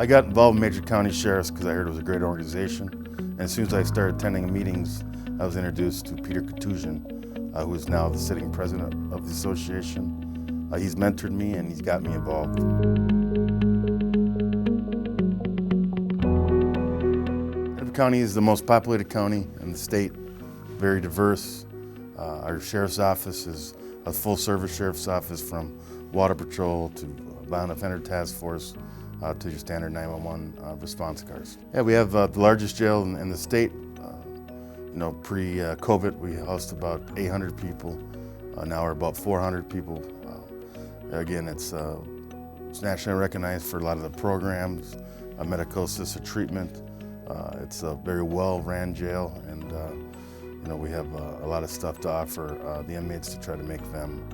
I got involved in Major County Sheriffs because I heard it was a great organization. And as soon as I started attending meetings, I was introduced to Peter Hutchinson, who is now the sitting president of the association. He's mentored me and he's got me involved. Hennepin County is the most populated county in the state, very diverse. Our sheriff's office is a full-service sheriff's office, from water patrol to violent offender task force to your standard 911 response cars. Yeah, we have the largest jail in the state. Pre-COVID, we housed about 800 people. Now we're about 400 people. Again, it's nationally recognized for a lot of the programs, medical assisted treatment. It's a very well-ran jail, and we have a lot of stuff to offer the inmates to try to make them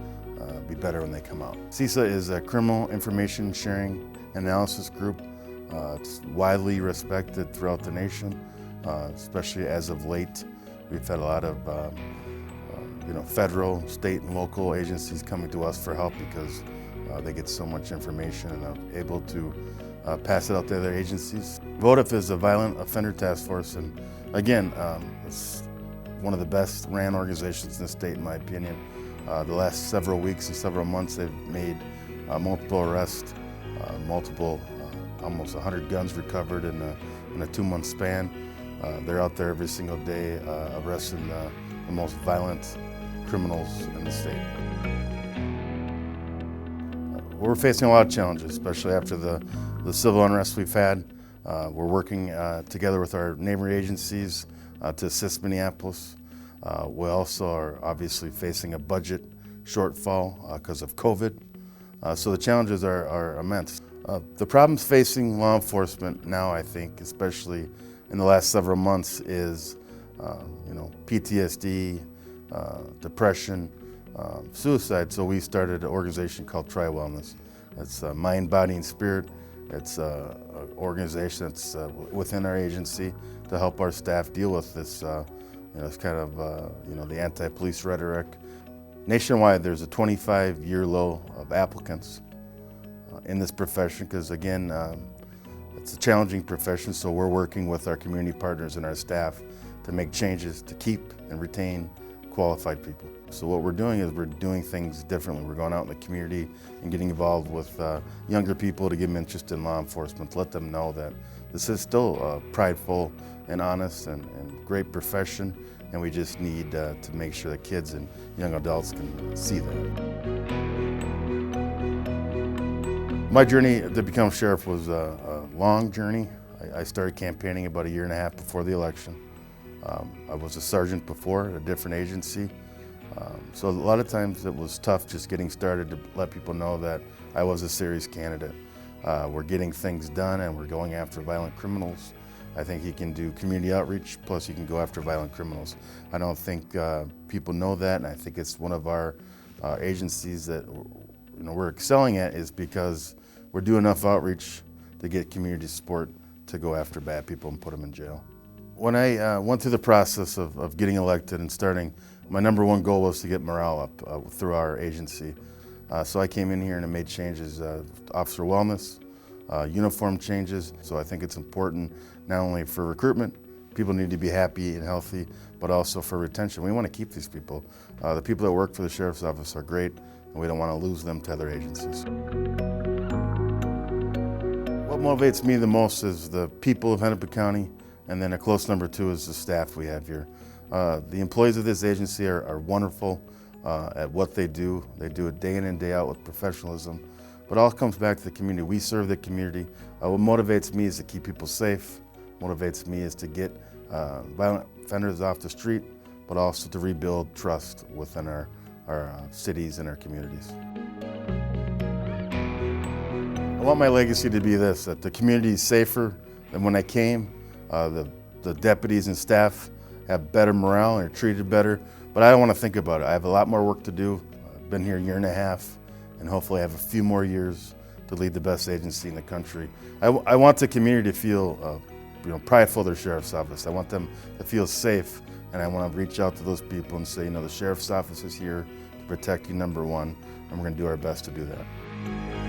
be better when they come out. CISA is a criminal information sharing analysis group. It's widely respected throughout the nation, especially as of late. We've had a lot of federal, state, and local agencies coming to us for help because they get so much information and are able to pass it out to other agencies. VOTIF is a violent offender task force, and again, it's one of the best ran organizations in the state, in my opinion. The last several weeks and several months, they've made multiple arrests, almost 100 guns recovered in a 2-month span. They're out there every single day arresting the most violent criminals in the state. We're facing a lot of challenges, especially after the civil unrest we've had. We're working together with our neighboring agencies to assist Minneapolis. We also are obviously facing a budget shortfall because of COVID. So the challenges are immense. The problems facing law enforcement now, I think, especially in the last several months, is PTSD, depression, suicide. So we started an organization called Try Wellness. It's mind, body, and spirit. It's an organization that's within our agency to help our staff deal with this. It's kind of the anti-police rhetoric. Nationwide, there's a 25-year low of applicants in this profession because, again, it's a challenging profession, so we're working with our community partners and our staff to make changes to keep and retain qualified people. So what we're doing is we're doing things differently. We're going out in the community and getting involved with younger people to give them interest in law enforcement, to let them know that this is still a prideful and honest and great profession, and we just need to make sure that kids and young adults can see that. My journey to become sheriff was a long journey. I started campaigning about 1.5 years before the election. I was a sergeant before at a different agency. So a lot of times it was tough just getting started to let people know that I was a serious candidate. We're getting things done and we're going after violent criminals. I think you can do community outreach, plus you can go after violent criminals. I don't think people know that, and I think it's one of our agencies that we're excelling at, is because we're doing enough outreach to get community support to go after bad people and put them in jail. When I went through the process of getting elected and starting, my #1 goal was to get morale up through our agency. So I came in here and I made changes, officer wellness, uniform changes. So I think it's important not only for recruitment, people need to be happy and healthy, but also for retention. We want to keep these people. The people that work for the sheriff's office are great, and we don't want to lose them to other agencies. What motivates me the most is the people of Hennepin County, and then a close #2 is the staff we have here. The employees of this agency are wonderful at what they do. They do it day in and day out with professionalism. But it all comes back to the community. We serve the community. What motivates me is to keep people safe. Motivates me is to get violent offenders off the street, but also to rebuild trust within our cities and our communities. I want my legacy to be this, that the community is safer than when I came. The deputies and staff have better morale and are treated better, but I don't want to think about it. I have a lot more work to do. I've been here 1.5 years, and hopefully I have a few more years to lead the best agency in the country. I want the community to feel prideful of their sheriff's office. I want them to feel safe, and I want to reach out to those people and say, the sheriff's office is here to protect you, #1, and we're going to do our best to do that.